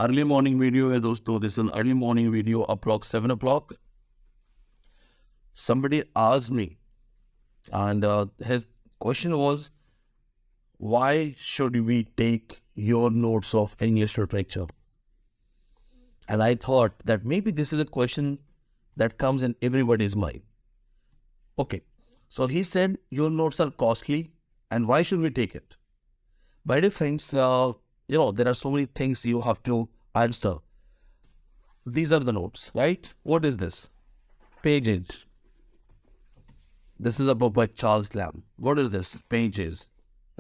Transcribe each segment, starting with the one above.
Early morning video है दोस्तों. This is an early morning video, approx 7 o'clock. Somebody asked me, and his question was, why should we take your notes of English literature? And I thought that maybe this is a question that comes in everybody's mind. Okay, so he said, your notes are costly, and why should we take it? My dear friends, there are so many things you have to answer. These are the notes, right? What is this? Pages. This is a book by Charles Lamb. What is this? Pages.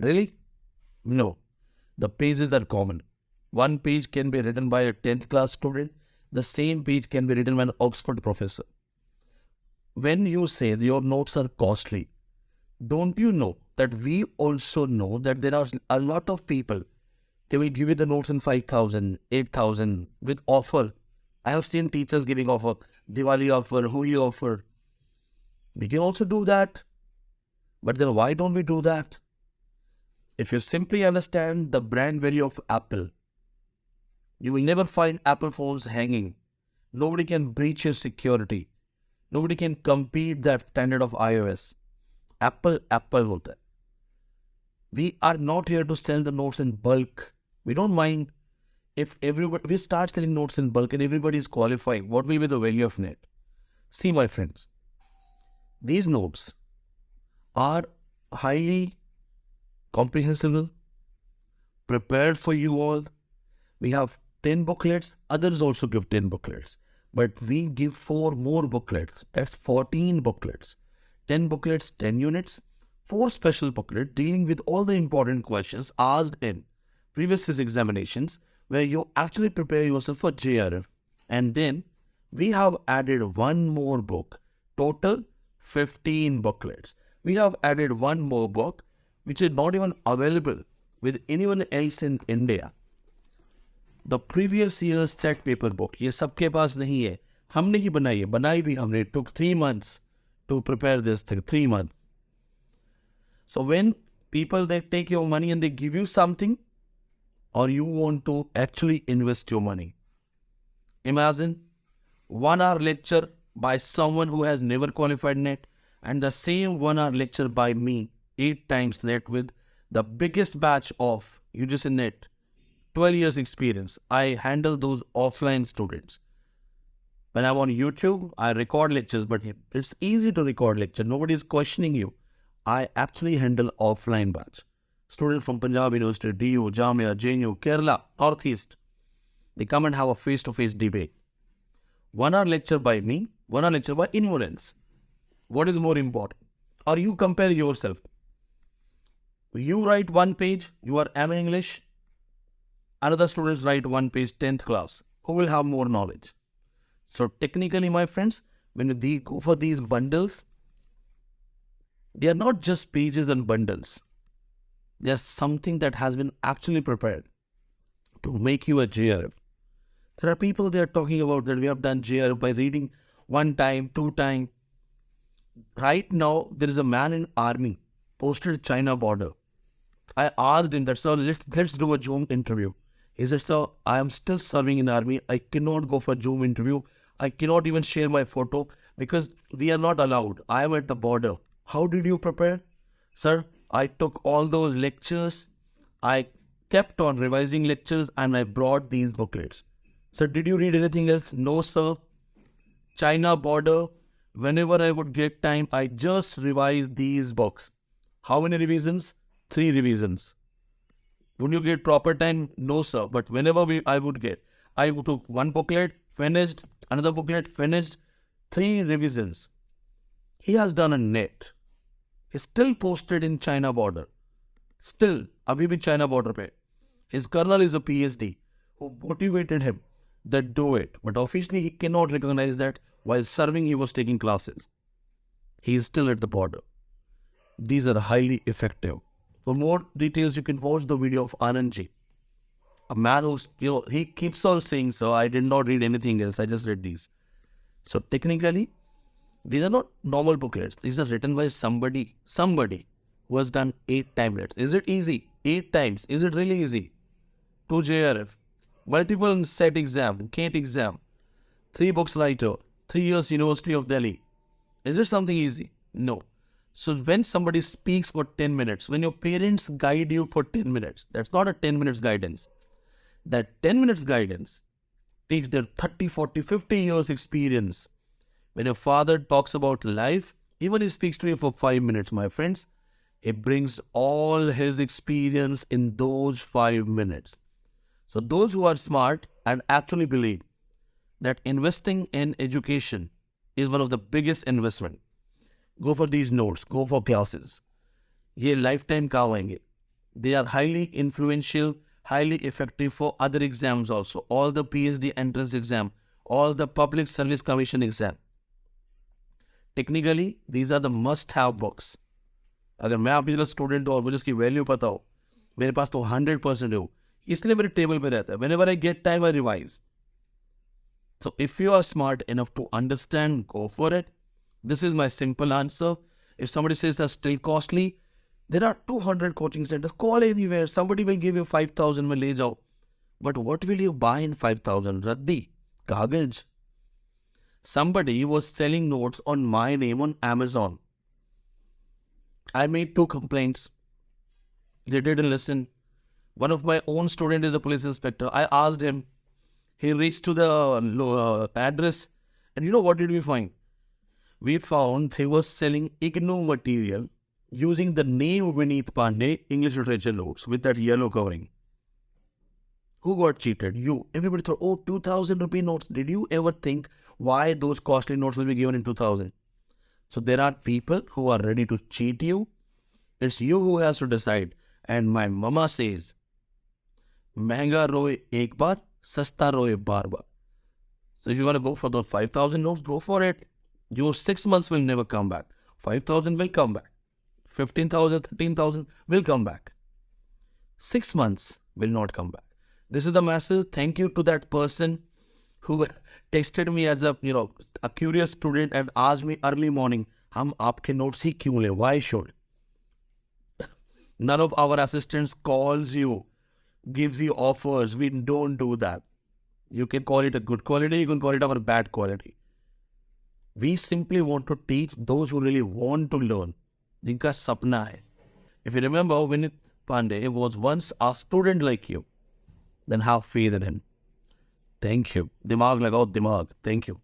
Really? No. The pages are common. One page can be written by a 10th class student. The same page can be written by an Oxford professor. When you say your notes are costly, don't you know that we also know that there are a lot of people, they will give you the notes in 5,000, 8,000 with offer. I have seen teachers giving offer, Diwali offer, Holi offer. We can also do that. But then why don't we do that? If you simply understand the brand value of Apple, you will never find Apple phones hanging. Nobody can breach your security. Nobody can compete that standard of iOS. Apple hota hai. We are not here to sell the notes in bulk. We don't mind if we start selling notes in bulk and everybody is qualifying. What will be the value of net? See, my friends, these notes are highly comprehensible, prepared for you all. We have 10 booklets. Others also give 10 booklets. But we give 4 more booklets. That's 14 booklets. 10 booklets, 10 units. 4 special booklets dealing with all the important questions asked in previous examinations where you actually prepare yourself for JRF. And then we have added one more book. Total 15 booklets. We have added one more book which is not even available with anyone else in India. The previous year's set paper book, ये सबके पास नहीं है. हमने ही बनाई है. बनाई भी हमने. It took 3 months to prepare this thing. 3 months. So when people, they take your money and they give you something, or you want to actually invest your money. Imagine 1 hour lecture by someone who has never qualified NET and the same 1 hour lecture by me 8 times NET with the biggest batch of UGC NET, 12 years experience. I handle those offline students. When I'm on YouTube, I record lectures, but it's easy to record lecture. Nobody is questioning you. I actually handle offline batch. Students from Punjab University, DU, Jamia, JNU, Kerala, Northeast. They come and have a face-to-face debate. 1 hour lecture by me, 1 hour lecture by anyone else. What is more important? Or you compare yourself. You write 1 page, you are MA English. Another students write 1 page, 10th class. Who will have more knowledge? So technically, my friends, when you go for these bundles, they are not just pages and bundles. They are something that has been actually prepared to make you a JRF. There are people they are talking about that we have done JRF by reading 1 time, 2 time. Right now, there is a man in army posted China border. I asked him that, sir, let's do a Zoom interview. He said, sir, I am still serving in army. I cannot go for Zoom interview. I cannot even share my photo because we are not allowed. I am at the border. How did you prepare? Sir, I took all those lectures. I kept on revising lectures and I brought these booklets. Sir, did you read anything else? No, sir. China border. Whenever I would get time, I just revised these books. How many revisions? 3 revisions. Would you get proper time? No, sir. But whenever I would get, I took 1 booklet, finished, another booklet, finished, 3 revisions. He has done a NET. He's still posted in China border. Still, abhi bhi China border pe. His colonel is a PhD who motivated him that do it. But officially he cannot recognize that while serving he was taking classes. He is still at the border. These are highly effective. For more details, you can watch the video of Anandji. A man who's, he keeps on saying, so I did not read anything else. I just read these. So technically, these are not normal booklets. These are written by somebody who has done 8 times. Is it easy? 8 times. Is it really easy? 2 JRF. multiple set exam, CAT exam, 3 books writer, 3 years University of Delhi. Is it something easy? No. So when somebody speaks for 10 minutes, when your parents guide you for 10 minutes, that's not a 10 minutes guidance. That 10 minutes guidance takes their 30, 40, 50 years experience. When your father talks about life, even he speaks to you for 5 minutes, my friends, he brings all his experience in those 5 minutes. So those who are smart and actually believe that investing in education is one of the biggest investment, go for these notes, go for classes. ये lifetime काम आएंगे. They are highly influential, highly effective for other exams also. All the PhD entrance exam, all the public service commission exam. Technically, these are the must-have books. अगर मैं अपनी जगह student हूँ और मुझे उसकी वैल्यू पता हो, मेरे पास तो 100% हो, इसलिए मेरे टेबल पे रहता है. Whenever I get time, I revise. So if you are smart enough to understand, go for it. This is my simple answer. If somebody says that's still costly, there are 200 coaching centers. Call anywhere. Somebody will give you 5,000 में ले जाओ. But what will you buy in 5,000? Raddi, kagaj. Somebody was selling notes on my name on Amazon. I made 2 complaints. They didn't listen. One of my own student is a police inspector. I asked him. He reached to the address. And you know what did we find? We found he was selling IGNO material using the name Vineet Pandey, English literature notes, with that yellow covering. Who got cheated? You. Everybody thought, oh, 2,000 rupee notes. Did you ever think why those costly notes will be given in 2,000? So there are people who are ready to cheat you. It's you who has to decide. And my mama says, महंगा रोए एक बार, सस्ता रोए बार बार. So if you want to go for those 5,000 notes, go for it. Your 6 months will never come back. 5,000 will come back. 15,000, 13,000 will come back. 6 months will not come back. This is the message. Thank you to that person who texted me as a curious student and asked me early morning, हम आपके notes ही क्यों ले? Why should? None of our assistants calls you, gives you offers. We don't do that. You can call it a good quality, you can call it our bad quality. We simply want to teach those who really want to learn. जिनका सपना है. If you remember, Vineet Pandey was once a student like you. Then have faith in him. Thank you. दिमाग लगाओ दिमाग. Thank you.